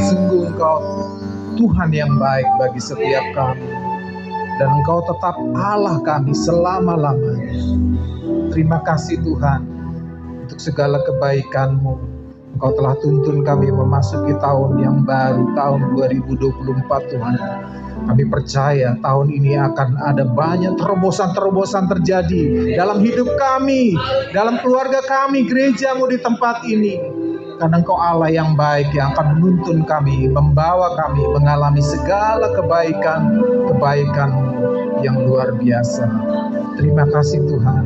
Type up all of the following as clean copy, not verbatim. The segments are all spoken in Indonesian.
Sungguh Engkau Tuhan yang baik bagi setiap kami, dan Engkau tetap Allah kami selama-lamanya. Terima kasih Tuhan untuk segala kebaikan-Mu. Engkau telah tuntun kami memasuki tahun yang baru, tahun 2024 Tuhan. Kami percaya tahun ini akan ada banyak terobosan-terobosan terjadi dalam hidup kami, dalam keluarga kami, gereja-Mu di tempat ini. Karena Engkau Allah yang baik yang akan menuntun kami, membawa kami mengalami segala kebaikan yang luar biasa. Terima kasih Tuhan.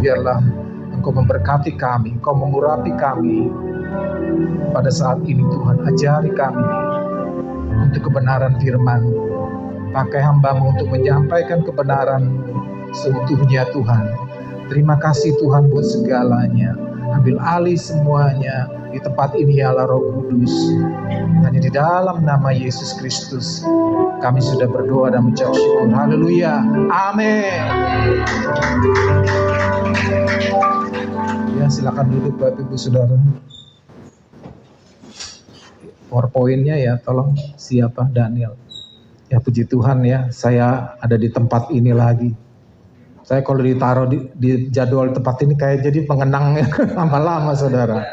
Biarlah Engkau memberkati kami, Engkau mengurapi kami. Pada saat ini Tuhan, ajari kami untuk kebenaran firman. Pakai hamba-Mu untuk menyampaikan kebenaran seutuhnya Tuhan. Terima kasih Tuhan buat segalanya. Ambil alih semuanya di tempat ini ya Allah Roh Kudus. Hanya di dalam nama Yesus Kristus kami sudah berdoa dan mengucap syukur. Haleluya. Amin. Ya, silakan duduk Bapak Ibu Saudara. PowerPoint-nya ya, tolong siapa? Daniel. Ya puji Tuhan ya, saya ada di tempat ini lagi. Saya kalau ditaruh di jadwal tempat ini kayak jadi pengenang lama-lama Saudara.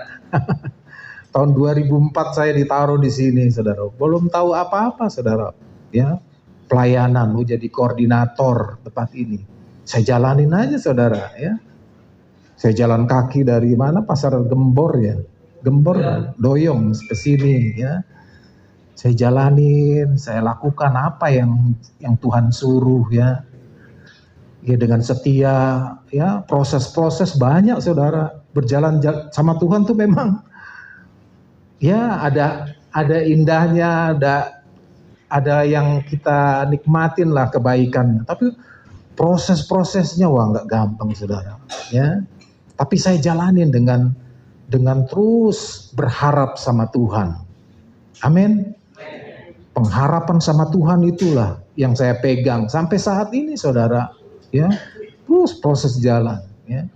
Tahun 2004 saya ditaruh di sini Saudara. Belum tahu apa-apa Saudara. Ya, pelayanan, mau jadi koordinator tempat ini. Saya jalanin aja Saudara ya. Saya jalan kaki dari mana? Pasar Gembor ya. Gembor, Doyong ke sini ya. Saya jalanin, saya lakukan apa yang Tuhan suruh ya. Ya dengan setia ya, proses-proses banyak Saudara. Berjalan sama Tuhan tuh memang ya ada indahnya, ada yang kita nikmatin lah kebaikan. Tapi proses-prosesnya wah nggak gampang Saudara ya. Tapi saya jalanin dengan terus berharap sama Tuhan. Amin. Pengharapan sama Tuhan itulah yang saya pegang sampai saat ini Saudara. Ya, terus proses jalan. Ya,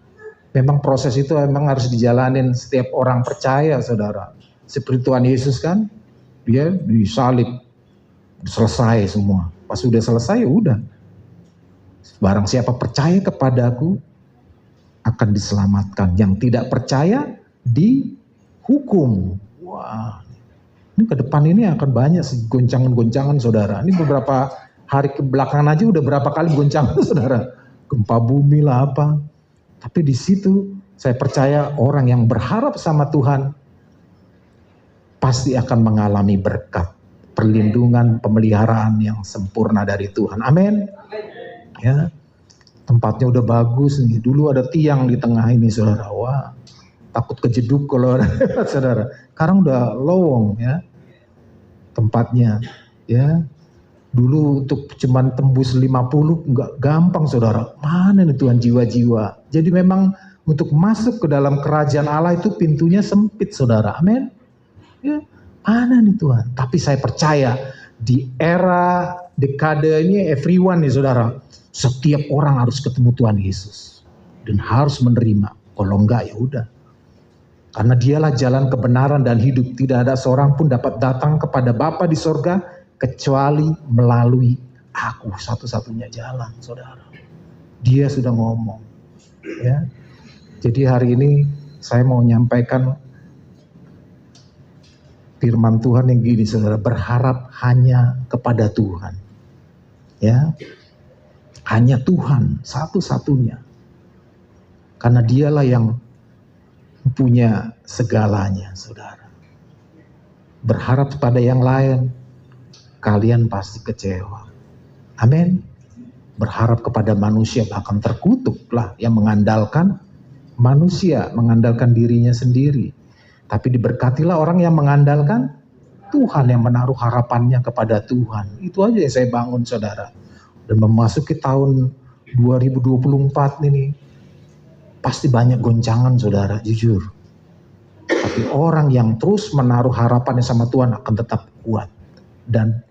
memang proses itu memang harus dijalanin setiap orang percaya Saudara. Seperti Tuhan Yesus kan, dia disalib, selesai semua. Pas sudah selesai, udah. Barang siapa percaya kepadaku akan diselamatkan. Yang tidak percaya dihukum. Wah, ini ke depan ini akan banyak goncangan-goncangan Saudara. Ini beberapa hari kebelakangan aja udah berapa kali goncangan Saudara. Gempa bumi lah apa. Tapi di situ saya percaya orang yang berharap sama Tuhan pasti akan mengalami berkat, perlindungan, pemeliharaan yang sempurna dari Tuhan. Amin. Ya. Tempatnya udah bagus nih. Dulu ada tiang di tengah ini Saudara. Wah, takut kejeduk kalau Saudara. Sekarang udah lowong ya tempatnya ya. Dulu untuk cuman tembus 50 nggak gampang Saudara. Mana nih Tuhan jiwa-jiwa. Jadi memang untuk masuk ke dalam kerajaan Allah itu pintunya sempit Saudara. Amin. Ya, mana nih Tuhan. Tapi saya percaya di era dekade ini everyone nih Saudara. Setiap orang harus ketemu Tuhan Yesus dan harus menerima. Kalau enggak ya udah. Karena dialah jalan kebenaran dan hidup. Tidak ada seorang pun dapat datang kepada Bapa di sorga kecuali melalui aku, satu-satunya jalan Saudara. Dia sudah ngomong ya. Jadi hari ini saya mau menyampaikan firman Tuhan yang gini Saudara, berharap hanya kepada Tuhan ya. Hanya Tuhan satu-satunya. Karena dialah yang punya segalanya Saudara. Berharap pada yang lain, kalian pasti kecewa. Amin. Berharap kepada manusia bahkan terkutuklah yang mengandalkan manusia, mengandalkan dirinya sendiri. Tapi diberkatilah orang yang mengandalkan Tuhan, yang menaruh harapannya kepada Tuhan. Itu aja yang saya bangun, saudara. Dan memasuki tahun 2024 ini, pasti banyak goncangan, saudara, jujur. Tapi orang yang terus menaruh harapannya sama Tuhan akan tetap kuat dan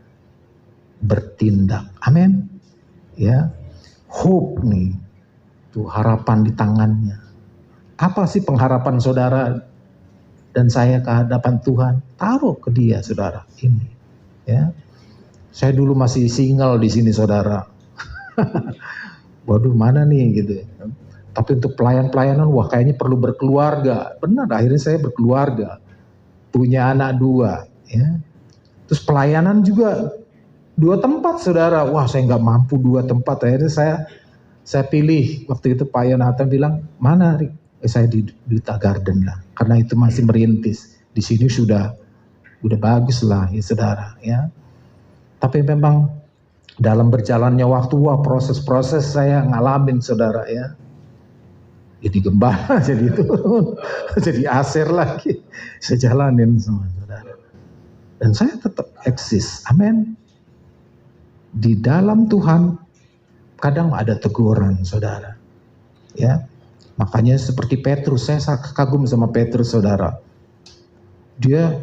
bertindak. Amin. Ya, hope nih, tuh harapan di tangannya. Apa sih pengharapan saudara dan saya ke hadapan Tuhan? Taruh ke Dia, saudara. Ini, ya. Saya dulu masih single di sini, saudara. Waduh, mana nih gitu. Tapi untuk pelayanan, wah kayaknya perlu berkeluarga. Benar, akhirnya saya berkeluarga, punya anak 2, ya. Terus pelayanan juga 2 tempat, saudara. Wah, saya nggak mampu 2 tempat. Akhirnya saya pilih. Waktu itu Pak Yonatan bilang, mana Rik? Saya di Duta Garden lah, karena itu masih merintis. Di sini sudah bagus lah, ya saudara, ya. Tapi memang dalam berjalannya waktu, wah proses-proses saya ngalamin, saudara, ya. Jadi gembala, jadi itu, jadi aser lagi. Saya jalanin sama saudara. Dan saya tetap eksis, amin. Di dalam Tuhan, kadang ada teguran, saudara, ya. Makanya seperti Petrus, saya kagum sama Petrus, saudara. Dia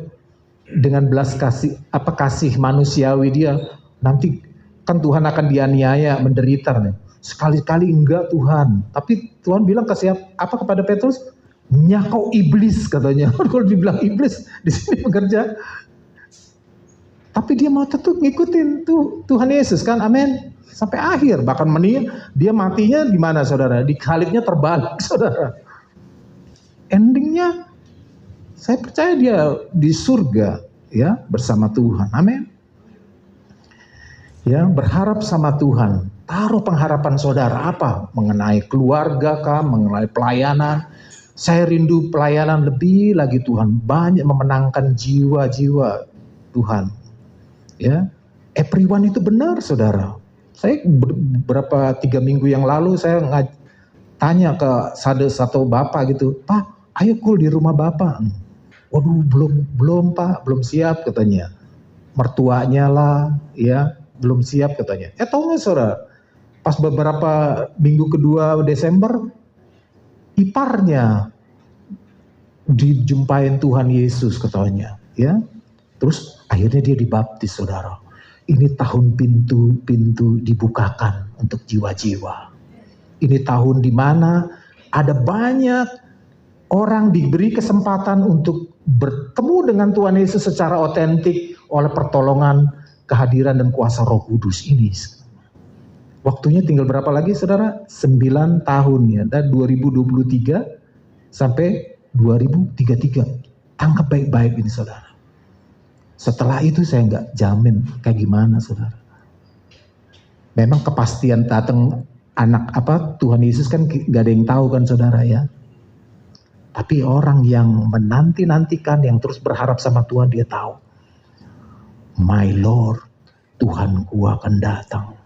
dengan belas kasih manusiawi dia, nanti kan Tuhan akan dianiaya, menderita nih. Sekali-kali enggak Tuhan, tapi Tuhan bilang kepada Petrus, nyakau iblis, katanya. Kalau dibilang iblis di sini bekerja, tapi dia mau tetap ngikutin Tuhan Yesus kan, amin. Sampai akhir, bahkan dia matinya di mana, saudara? Di salibnya terbalik, saudara. Endingnya, saya percaya dia di surga, ya, bersama Tuhan, amin. Ya, berharap sama Tuhan. Taruh pengharapan saudara apa? Mengenai keluarga kah? Mengenai pelayanan? Saya rindu pelayanan lebih lagi, Tuhan. Banyak memenangkan jiwa-jiwa, Tuhan. Ya, everyone itu benar, saudara. Saya beberapa 3 minggu yang lalu saya tanya ke satu bapak gitu, Pak, ayo kul di rumah bapak. Waduh, belum Pak, belum siap katanya. Mertuanya lah, ya, belum siap katanya. Tahu nggak, saudara? Pas beberapa minggu kedua Desember, iparnya dijumpain Tuhan Yesus katanya, ya. Terus akhirnya dia dibaptis, saudara. Ini tahun pintu-pintu dibukakan untuk jiwa-jiwa. Ini tahun di mana ada banyak orang diberi kesempatan untuk bertemu dengan Tuhan Yesus secara otentik oleh pertolongan, kehadiran dan kuasa Roh Kudus ini. Waktunya tinggal berapa lagi, saudara? 9 tahun ya, dan 2023 sampai 2033. Tangkap baik-baik ini, saudara. Setelah itu saya nggak jamin kayak gimana, saudara. Memang kepastian datang anak Tuhan Yesus kan nggak ada yang tahu kan, saudara, ya. Tapi orang yang menanti-nantikan, yang terus berharap sama Tuhan, dia tahu. My Lord, Tuhanku akan datang.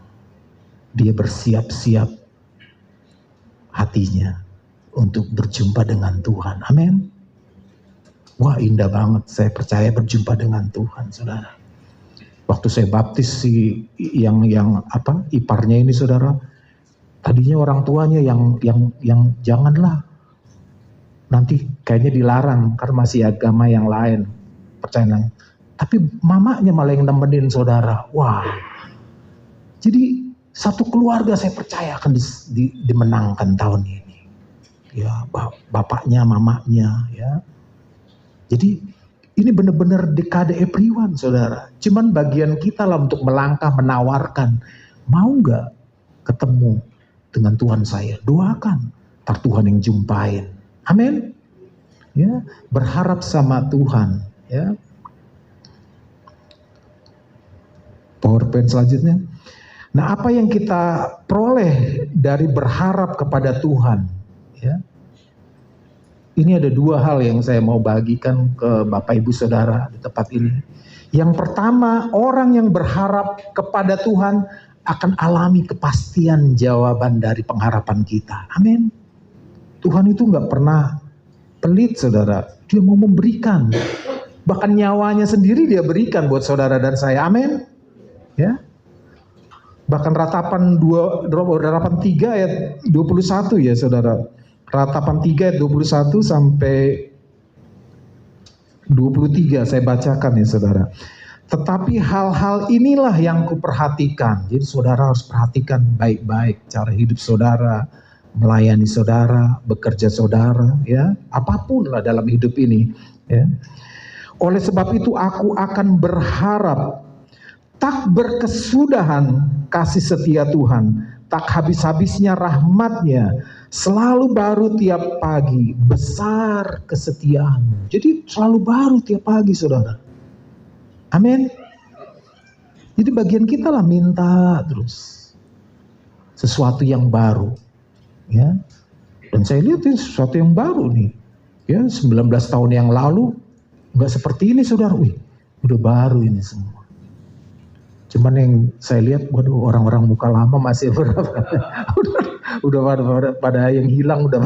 Dia bersiap-siap hatinya untuk berjumpa dengan Tuhan. Amin. Wah, indah banget, saya percaya berjumpa dengan Tuhan, saudara. Waktu saya baptis yang iparnya ini, saudara, tadinya orang tuanya yang janganlah, nanti kayaknya dilarang karena masih agama yang lain, percaya. Tapi mamanya malah yang nemenin, saudara. Wah, jadi satu keluarga saya percaya akan dimenangkan tahun ini. Ya, bapaknya, mamanya, ya. Jadi ini benar-benar dekade everyone, saudara. Cuman bagian kita lah untuk melangkah, menawarkan. Mau nggak ketemu dengan Tuhan saya? Doakan, ntar Tuhan yang jumpain. Amin. Ya, berharap sama Tuhan. Ya. PowerPoint selanjutnya. Nah, apa yang kita peroleh dari berharap kepada Tuhan? Ya. Ini ada 2 hal yang saya mau bagikan ke Bapak Ibu Saudara di tempat ini. Yang pertama, orang yang berharap kepada Tuhan akan alami kepastian jawaban dari pengharapan kita. Amin. Tuhan itu nggak pernah pelit, saudara. Dia mau memberikan. Bahkan nyawanya sendiri dia berikan buat saudara dan saya. Amin. Ya. Bahkan ratapan 3 ayat 21 ya saudara. Ratapan 3 ayat 21 sampai 23 saya bacakan ya saudara. Tetapi hal-hal inilah yang kuperhatikan. Jadi saudara harus perhatikan baik-baik cara hidup saudara, melayani saudara, bekerja saudara, ya, apapun lah dalam hidup ini, ya. Oleh sebab itu aku akan berharap tak berkesudahan kasih setia Tuhan, tak habis-habisnya rahmat-Nya, selalu baru tiap pagi, besar kesetiaan. Jadi selalu baru tiap pagi saudara. Amin. Jadi bagian kita lah minta terus sesuatu yang baru, ya. Dan saya lihat ini sesuatu yang baru nih, ya. 19 tahun yang lalu nggak seperti ini saudara. Wih, udah baru ini semua. Cuman yang saya lihat, waduh, orang-orang muka lama masih berapa? udah pada yang hilang udah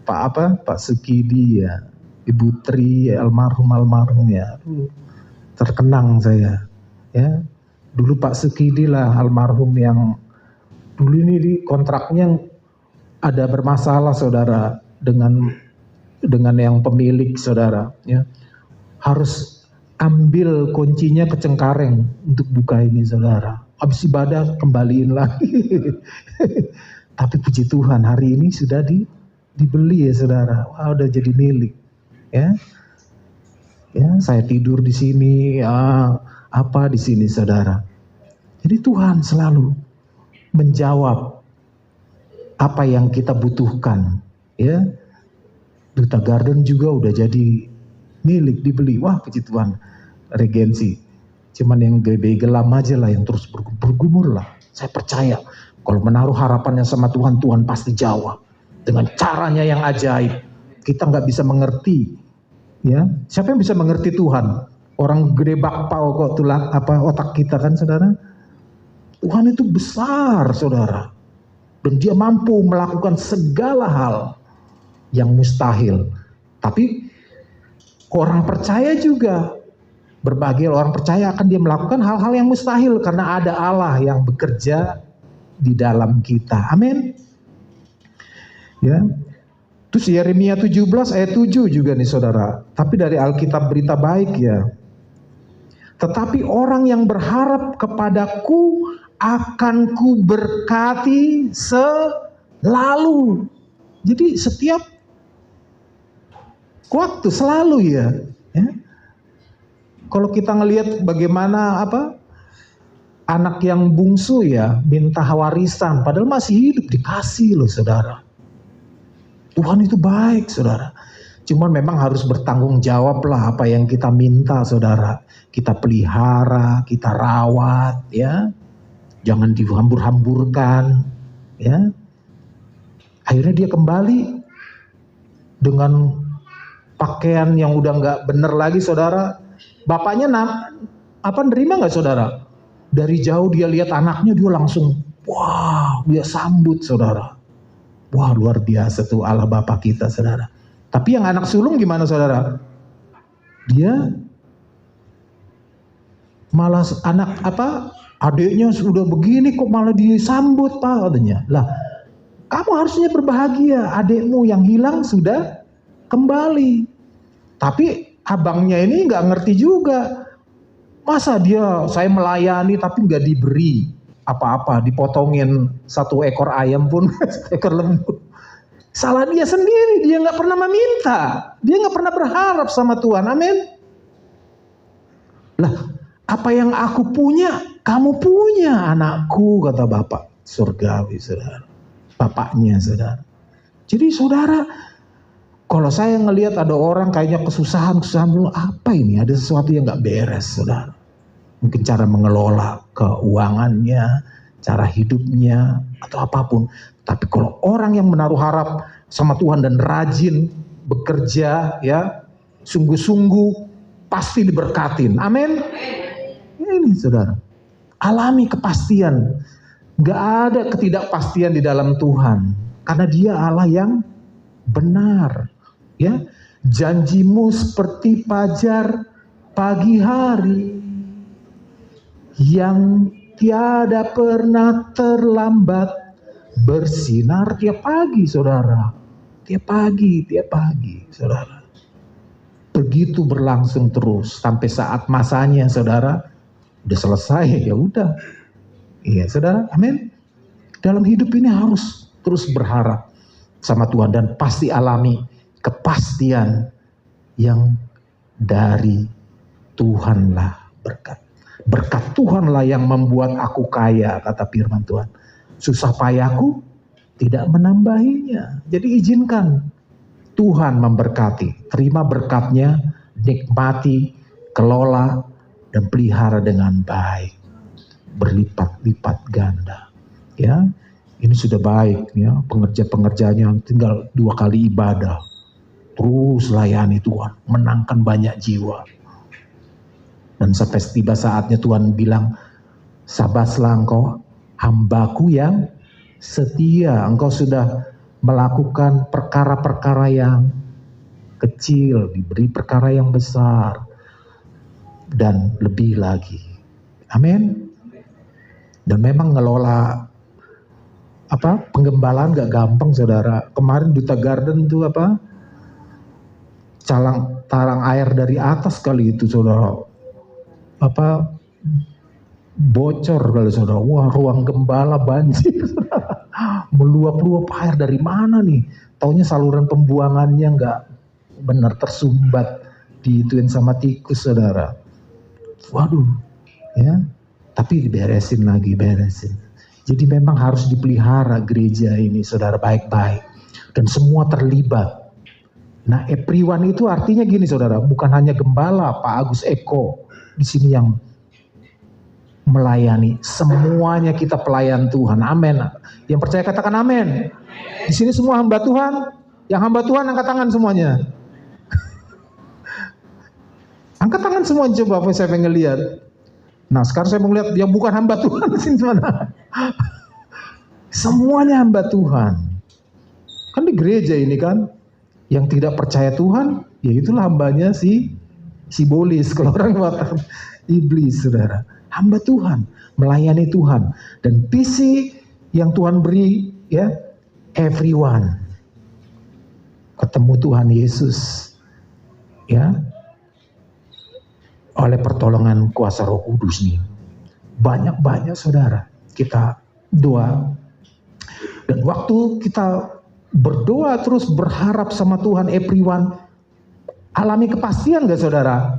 Pak Sukidi ya, Ibu Tri almarhum ya. Terkenang saya, ya. Dulu Pak Sukidi lah almarhum yang dulu ini di kontraknya ada bermasalah saudara dengan yang pemilik saudara, ya. Harus ambil kuncinya ke Cengkareng untuk buka ini saudara. Habis ibadah kembaliin lagi. Tapi puji Tuhan hari ini sudah dibeli ya saudara. Wah, udah jadi milik, ya. Ya, saya tidur di sini, apa di sini saudara. Jadi Tuhan selalu menjawab apa yang kita butuhkan, ya. Duta Garden juga udah jadi milik, dibeli. Wah, puji Tuhan. Regensi. Cuman yang GBI Gelam aja lah yang terus bergumur lah. Saya percaya kalau menaruh harapannya sama Tuhan, Tuhan pasti jawab dengan caranya yang ajaib. Kita nggak bisa mengerti. Ya, siapa yang bisa mengerti Tuhan? Orang gede bakpao kok otak kita kan saudara. Tuhan itu besar saudara. Dan dia mampu melakukan segala hal yang mustahil. Tapi orang percaya juga, berbagai orang percaya akan dia melakukan hal-hal yang mustahil karena ada Allah yang bekerja di dalam kita. Amin. Ya. Terus Yeremia 17 ayat 7 juga nih saudara. Tapi dari Alkitab Berita Baik ya. Tetapi orang yang berharap kepadaku akan ku berkati selalu. Jadi setiap waktu selalu ya. Kalau kita ngelihat bagaimana anak yang bungsu ya minta warisan padahal masih hidup dikasih loh saudara. Tuhan itu baik saudara. Cuman memang harus bertanggung jawab lah apa yang kita minta saudara. Kita pelihara, kita rawat ya. Jangan dihambur-hamburkan ya. Akhirnya dia kembali dengan pakaian yang udah nggak bener lagi saudara. Bapaknya nerima nggak saudara? Dari jauh dia lihat anaknya dia langsung wah dia sambut saudara. Wah luar biasa tuh Allah Bapa kita saudara. Tapi yang anak sulung gimana saudara? Dia malah adiknya sudah begini kok malah disambut pak katanya. Lah kamu harusnya berbahagia, adikmu yang hilang sudah kembali. Tapi abangnya ini nggak ngerti juga. Masa saya melayani tapi nggak diberi apa-apa, dipotongin 1 ekor ayam pun, 1 ekor lembu. Salah dia sendiri, dia nggak pernah meminta, dia nggak pernah berharap sama Tuhan, amin. Lah, apa yang aku punya, kamu punya anakku, kata Bapak surgawi, saudara. Bapaknya, saudara. Jadi saudara, kalau saya ngelihat ada orang kayaknya kesusahan dulu, apa ini? Ada sesuatu yang nggak beres, saudara. Mungkin cara mengelola keuangannya, cara hidupnya, atau apapun. Tapi kalau orang yang menaruh harap sama Tuhan dan rajin bekerja, ya, sungguh-sungguh pasti diberkatin. Amin. Ini saudara. Alami kepastian. Gak ada ketidakpastian di dalam Tuhan. Karena Dia Allah yang benar. Ya, janjimu seperti fajar pagi hari yang tiada pernah terlambat, bersinar tiap pagi, saudara. Tiap pagi, saudara. Begitu berlangsung terus sampai saat masanya, saudara, udah selesai, ya udah. Iya, saudara, amin. Dalam hidup ini harus terus berharap sama Tuhan dan pasti alami kepastian yang dari Tuhanlah berkat. Berkat Tuhanlah yang membuat aku kaya, kata firman Tuhan. Susah payahku tidak menambahinya. Jadi izinkan Tuhan memberkati. Terima berkatnya, nikmati, kelola, dan pelihara dengan baik. Berlipat-lipat ganda. Ya, ini sudah baik ya, pengerja-pengerjanya tinggal 2 kali ibadah. Terus layani Tuhan, menangkan banyak jiwa. Dan sampai tiba saatnya Tuhan bilang, sabaslah engkau hambaku yang setia. Engkau sudah melakukan perkara-perkara yang kecil, diberi perkara yang besar. Dan lebih lagi. Amin. Dan memang ngelola penggembalaan gak gampang, saudara. Kemarin Duta Garden tuh tarang air dari atas kali itu, saudara. Bocor kali, saudara. Wah, ruang gembala banjir. Meluap-luap air dari mana nih? Taunya saluran pembuangannya nggak benar, tersumbat, diituin sama tikus, saudara. Waduh, ya. Tapi diberesin lagi, beresin. Jadi memang harus dipelihara gereja ini, saudara, baik-baik. Dan semua terlibat. Nah, Epriwan itu artinya gini, saudara, bukan hanya gembala Pak Agus Eko di sini yang melayani, semuanya kita pelayan Tuhan. Amin. Yang percaya katakan amin. Di sini semua hamba Tuhan. Yang hamba Tuhan angkat tangan semuanya. Angkat tangan semuanya, coba saya pengen lihat. Nah, sekarang saya mau lihat yang bukan hamba Tuhan di sini mana. Semuanya hamba Tuhan. Kan di gereja ini kan, yang tidak percaya Tuhan, ya itulah hambanya si Bolis, kalau orang mengatakan iblis, saudara. Hamba Tuhan, melayani Tuhan. Dan visi yang Tuhan beri, ya, everyone. Ketemu Tuhan Yesus, ya, oleh pertolongan kuasa Roh Kudus nih. Banyak-banyak, saudara, kita doa. Dan waktu kita berdoa terus berharap sama Tuhan, everyone, alami kepastian gak, saudara?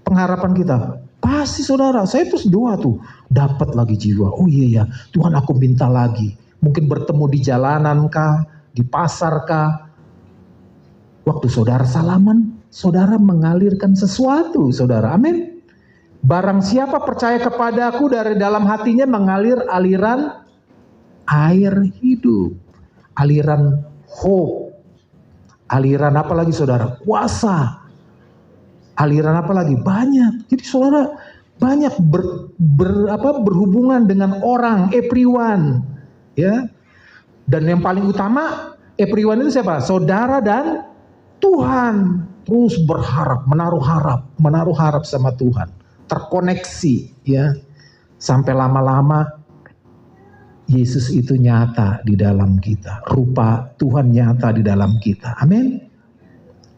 Pengharapan kita pasti, saudara. Saya terus doa tuh, dapat lagi jiwa. Oh iya ya, Tuhan, aku minta lagi. Mungkin bertemu di jalanan kah, di pasar kah. Waktu saudara salaman, saudara mengalirkan sesuatu, saudara. Amin. Barang siapa percaya kepadaku, dari dalam hatinya mengalir aliran air hidup. Aliran hope. Aliran apa lagi, saudara? Kuasa. Aliran apa lagi? Banyak. Jadi saudara banyak berhubungan dengan orang, everyone, ya. Dan yang paling utama, everyone itu siapa? Saudara dan Tuhan. Terus berharap, menaruh harap sama Tuhan, terkoneksi, ya. Sampai lama-lama Yesus itu nyata di dalam kita, rupa Tuhan nyata di dalam kita. Amin.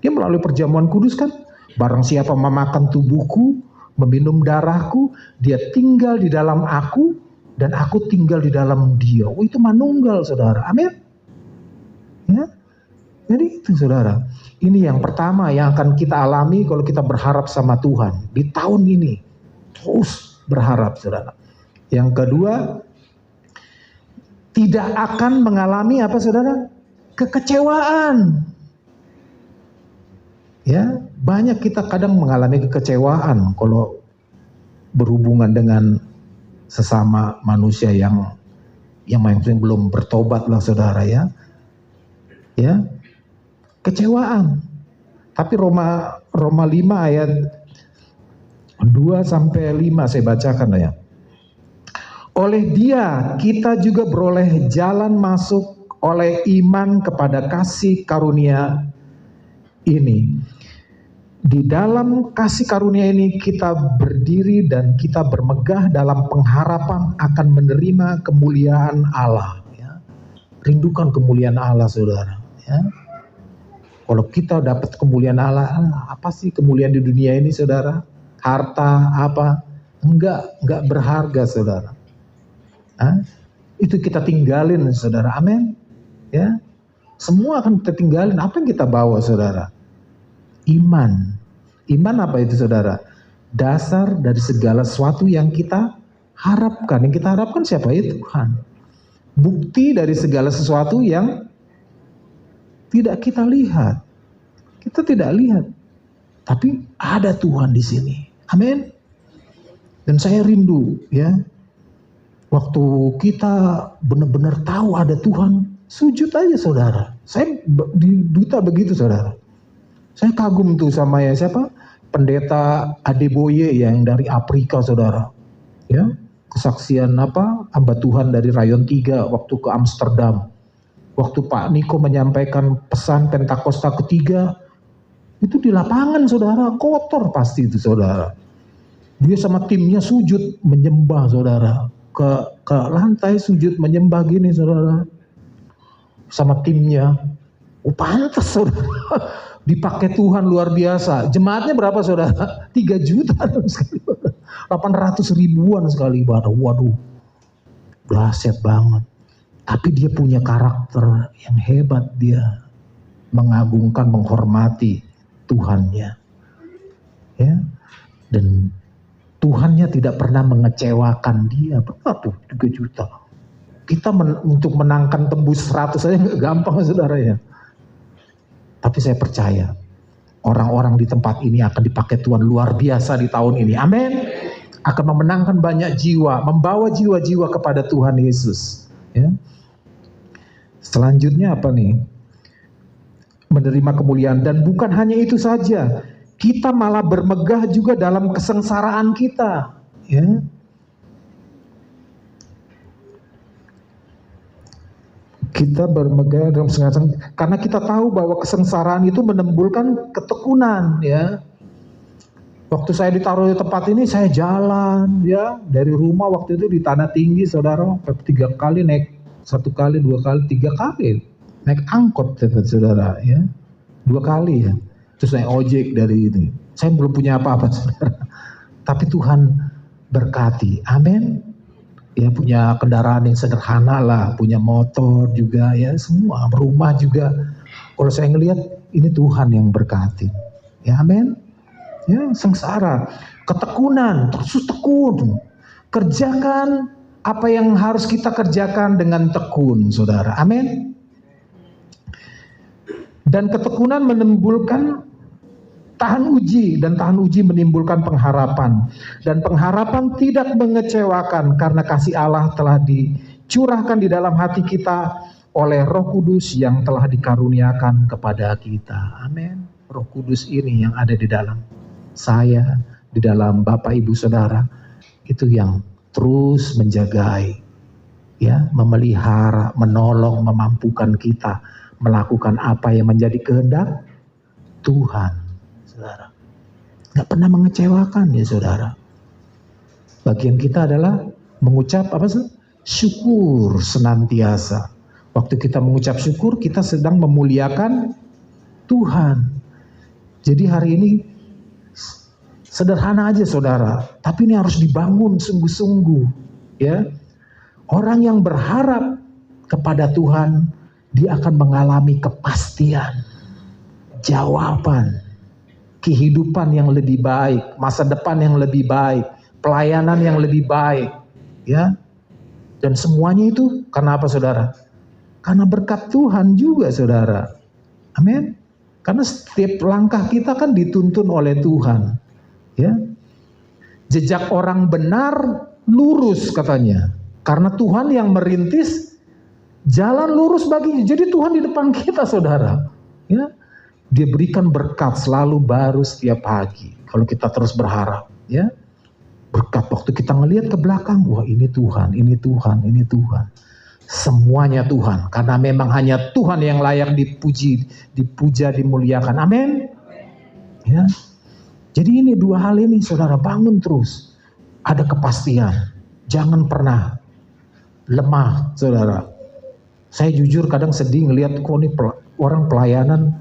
Dia melalui perjamuan kudus kan, barang siapa memakan tubuhku, meminum darahku, dia tinggal di dalam aku, dan aku tinggal di dalam dia. Oh, itu manunggal, saudara. Amin. Ya. Jadi itu, saudara. Ini yang pertama yang akan kita alami kalau kita berharap sama Tuhan. Di tahun ini, terus berharap, saudara. Yang kedua, tidak akan mengalami apa, saudara? Kekecewaan. Ya, banyak kita kadang mengalami kekecewaan kalau berhubungan dengan sesama manusia yang mungkin belum bertobat lah, saudara, ya. Ya. Kecewaan. Tapi Roma 5 ayat 2-5 saya bacakan ya. Oleh Dia kita juga beroleh jalan masuk oleh iman kepada kasih karunia ini. Di dalam kasih karunia ini kita berdiri dan kita bermegah dalam pengharapan akan menerima kemuliaan Allah. Ya. Rindukan kemuliaan Allah, saudara. Ya. Kalau kita dapat kemuliaan Allah, apa sih kemuliaan di dunia ini, saudara? Harta apa? Enggak berharga, saudara. Itu kita tinggalin, saudara. Amin. Ya, semua akan kita tinggalin. Apa yang kita bawa, saudara? Iman. Iman apa itu, saudara? Dasar dari segala sesuatu yang kita harapkan. Yang kita harapkan siapa? Ya Tuhan. Bukti dari segala sesuatu yang tidak kita lihat. Kita tidak lihat. Tapi ada Tuhan di sini. Amin. Dan saya rindu, ya. Waktu kita benar-benar tahu ada Tuhan, sujud aja, saudara. Saya di duta begitu, saudara. Saya kagum tuh sama ya siapa? Pendeta Adeboye yang dari Afrika, saudara. Ya, kesaksian apa? Hamba Tuhan dari Rayon 3 waktu ke Amsterdam. Waktu Pak Niko menyampaikan pesan Pentakosta ketiga, itu di lapangan, saudara, kotor pasti itu, saudara. Dia sama timnya sujud menyembah, saudara. Ke lantai sujud menyembah gini, saudara. Sama timnya. Oh, pantas, saudara. Dipakai Tuhan luar biasa. Jemaatnya berapa, saudara? 3 juta sekali. 800 ribuan sekali. Waduh. Dahsyat banget. Tapi dia punya karakter yang hebat. Dia mengagungkan, menghormati Tuhannya. Ya. Dan Tuhannya tidak pernah mengecewakan dia. Berapa tuh 3 juta? Kita untuk menangkan tembus 100 saja nggak gampang, saudara ya. Tapi saya percaya orang-orang di tempat ini akan dipakai Tuhan luar biasa di tahun ini. Amin. Akan memenangkan banyak jiwa, membawa jiwa-jiwa kepada Tuhan Yesus. Ya. Selanjutnya apa nih? Menerima kemuliaan. Dan bukan hanya itu saja. Kita malah bermegah juga dalam kesengsaraan kita, ya. Kita bermegah dalam kesengsaraan karena kita tahu bahwa kesengsaraan itu menimbulkan ketekunan, ya. Waktu saya ditaruh di tempat ini, saya jalan, ya, dari rumah waktu itu di tanah tinggi, saudara, 3 kali naik, 1 kali, 2 kali, 3 kali naik angkot, saudara, ya, 2 kali, ya. Terus naik ojek dari itu. Saya belum punya apa-apa, saudara. Tapi Tuhan berkati. Amin. Ya, punya kendaraan yang sederhana lah. Punya motor juga, ya, semua. Rumah juga. Kalau saya ngelihat, ini Tuhan yang berkati. Ya, amin. Ya, sengsara. Ketekunan. Terus tekun. Kerjakan apa yang harus kita kerjakan dengan tekun, saudara. Amin. Dan ketekunan menimbulkan tahan uji, dan tahan uji menimbulkan pengharapan. Dan pengharapan tidak mengecewakan karena kasih Allah telah dicurahkan di dalam hati kita oleh Roh Kudus yang telah dikaruniakan kepada kita. Amin. Roh Kudus ini yang ada di dalam saya, di dalam Bapak Ibu Saudara, itu yang terus menjagai, ya, memelihara, menolong, memampukan kita melakukan apa yang menjadi kehendak Tuhan. Saudara, nggak pernah mengecewakan, ya, saudara. Bagian kita adalah mengucap apa sih? Syukur senantiasa. Waktu kita mengucap syukur, kita sedang memuliakan Tuhan. Jadi hari ini sederhana aja, saudara. Tapi ini harus dibangun sungguh-sungguh, ya. Orang yang berharap kepada Tuhan, dia akan mengalami kepastian, jawaban, kehidupan yang lebih baik, masa depan yang lebih baik, pelayanan yang lebih baik, ya. Dan semuanya itu karena apa, saudara? Karena berkat Tuhan juga, saudara. Amin. Karena setiap langkah kita kan dituntun oleh Tuhan, ya. Jejak orang benar lurus, katanya. Karena Tuhan yang merintis jalan lurus baginya. Jadi Tuhan di depan kita, saudara, ya. Dia berikan berkat selalu baru setiap pagi kalau kita terus berharap. Ya, berkat waktu kita ngelihat ke belakang, wah ini Tuhan, ini Tuhan, ini Tuhan. Semuanya Tuhan, karena memang hanya Tuhan yang layak dipuji, dipuja, dimuliakan. Amin. Ya. Jadi ini dua hal ini, saudara, bangun terus. Ada kepastian, jangan pernah lemah, saudara. Saya jujur kadang sedih ngelihat kok nih orang pelayanan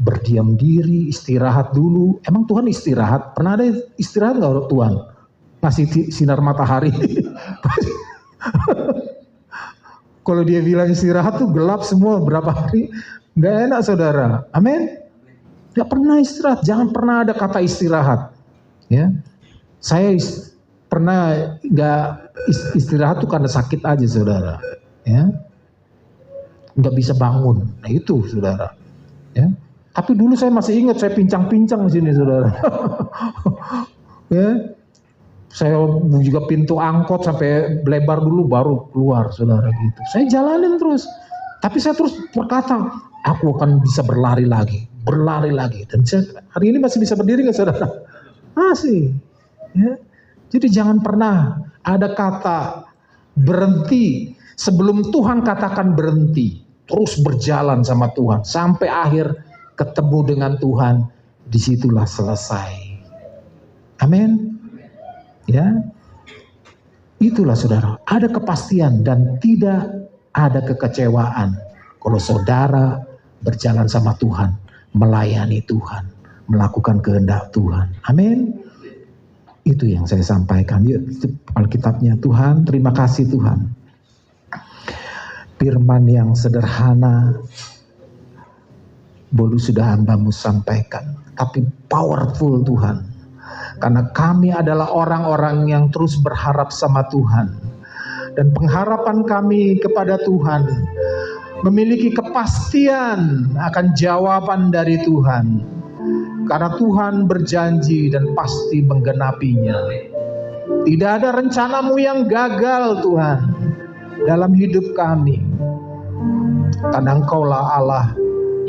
berdiam diri, istirahat dulu. Emang Tuhan istirahat? Pernah ada istirahat nggak Tuhan? Ngasih sinar matahari. Kalau dia bilang istirahat tuh gelap semua berapa hari, nggak enak, saudara. Amin. Nggak pernah istirahat, jangan pernah ada kata istirahat. Ya, saya pernah nggak istirahat tuh karena sakit aja, saudara. Ya, nggak bisa bangun. Nah itu, saudara. Ya, tapi dulu saya masih ingat saya pincang-pincang di sini, saudara. Ya. Saya juga pintu angkot sampai lebar dulu baru keluar, saudara, gitu. Saya jalanin terus. Tapi saya terus berkata, aku akan bisa berlari lagi. Dan saya hari ini masih bisa berdiri nggak, saudara? Masih. Ya. Jadi jangan pernah ada kata berhenti sebelum Tuhan katakan berhenti. Terus berjalan sama Tuhan sampai akhir ketemu dengan Tuhan. Disitulah selesai. Amin. Ya, itulah, saudara, ada kepastian dan tidak ada kekecewaan kalau saudara berjalan sama Tuhan, melayani Tuhan, melakukan kehendak Tuhan. Amin. Itu yang saya sampaikan. Yuk, Alkitabnya. Tuhan, terima kasih Tuhan. Firman yang sederhana boleh sudah hamba-Mu sampaikan, tapi powerful Tuhan. Karena kami adalah orang-orang yang terus berharap sama Tuhan. Dan pengharapan kami kepada Tuhan memiliki kepastian akan jawaban dari Tuhan. Karena Tuhan berjanji dan pasti menggenapinya. Tidak ada rencana-Mu yang gagal, Tuhan, dalam hidup kami. Karena Engkaulah Allah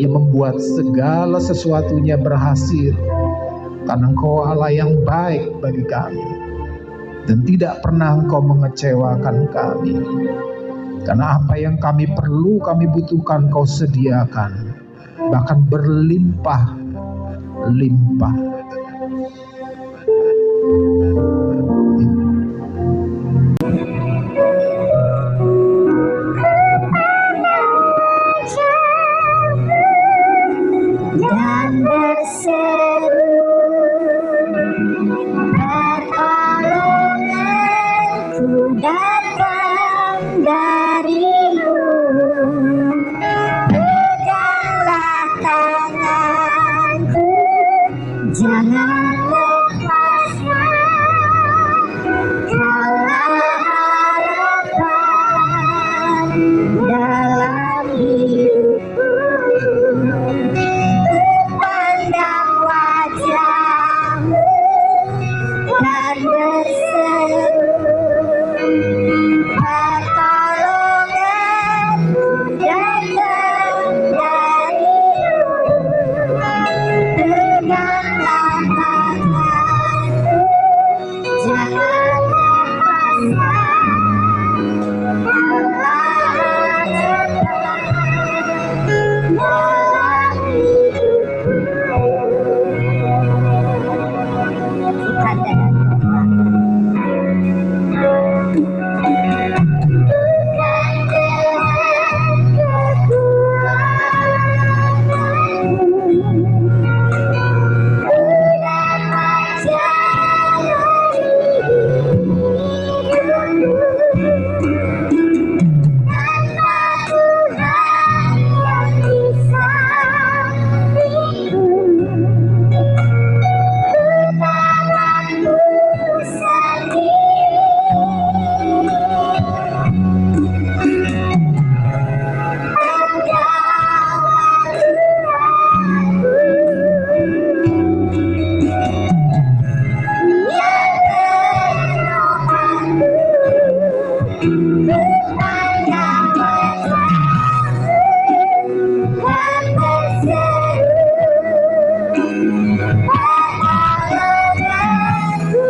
yang membuat segala sesuatunya berhasil. Karena Engkau Allah yang baik bagi kami. Dan tidak pernah Engkau mengecewakan kami. Karena apa yang kami perlu, kami butuhkan, Engkau sediakan. Bahkan berlimpah-limpah. Dan berseru, pertolonganku datang dari-Mu. Peganglah tanganku, jangan lepaskan. Kaulah harapan dalam hidupku. Pandang wajah-Mu dan berseru, pertolonganku datang dari-Mu. Peganglah tanganku, jangan lepaskan. Kaulah harapan dalam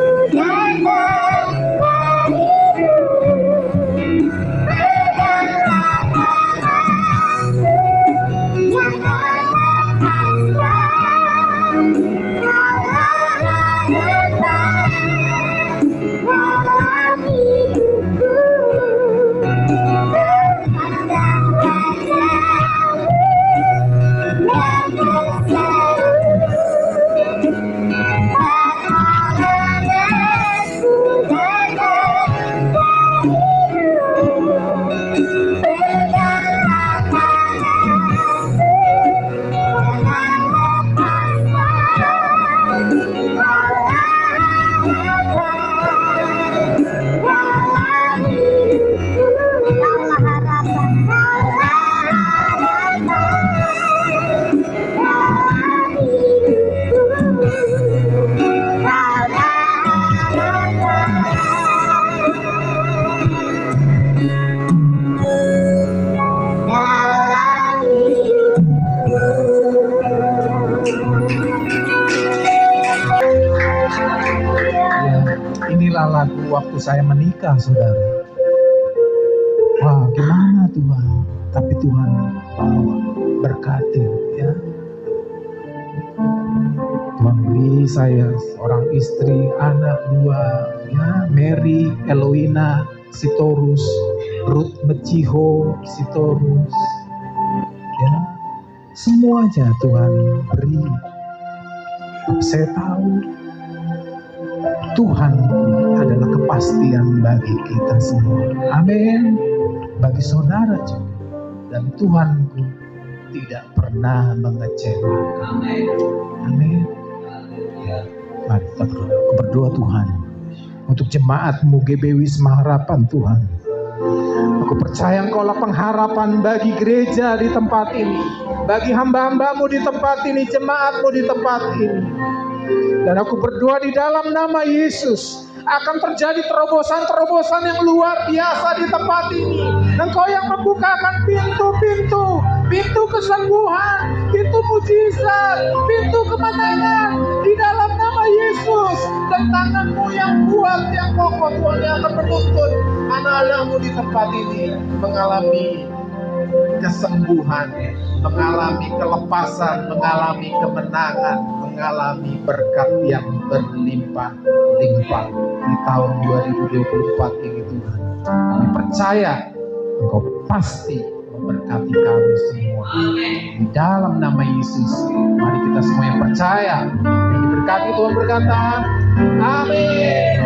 waktu saya menikah, saudara. Wah, gimana Tuhan? Tapi Tuhan bawa, berkati ya. Tuhan beri saya seorang istri, anak 2 ya, Mary, Eloina, Sitorus, Ruth Mechiho, Sitorus ya. Semuanya Tuhan beri. Tapi saya tahu Tuhan adalah kepastian bagi kita semua. Amin. Bagi saudara juga. Dan Tuhanku tidak pernah mengecewakan. Amin. Mari kita berdoa Tuhan untuk jemaat-Mu GB Wisma Harapan Tuhan. Aku percaya Engkaulah pengharapan bagi gereja di tempat ini, bagi hamba-hamba-Mu di tempat ini, jemaat-Mu di tempat ini. Dan aku berdoa di dalam nama Yesus akan terjadi terobosan-terobosan yang luar biasa di tempat ini. Engkau yang membukakan pintu-pintu, pintu kesembuhan, pintu mujizat, pintu kemenangan di dalam nama Yesus. Dan tangan-Mu yang kuat, yang kokoh Tuhan yang akan menuntun anak-anak-Mu di tempat ini mengalami kesembuhan, mengalami kelepasan, mengalami kemenangan, mengalami berkat yang berlimpah-limpah di tahun 2024 ini Tuhan. Kami percaya Engkau pasti memberkati kami semua. Di dalam nama Yesus, mari kita semua yang percaya, yang diberkati Tuhan berkata, amin.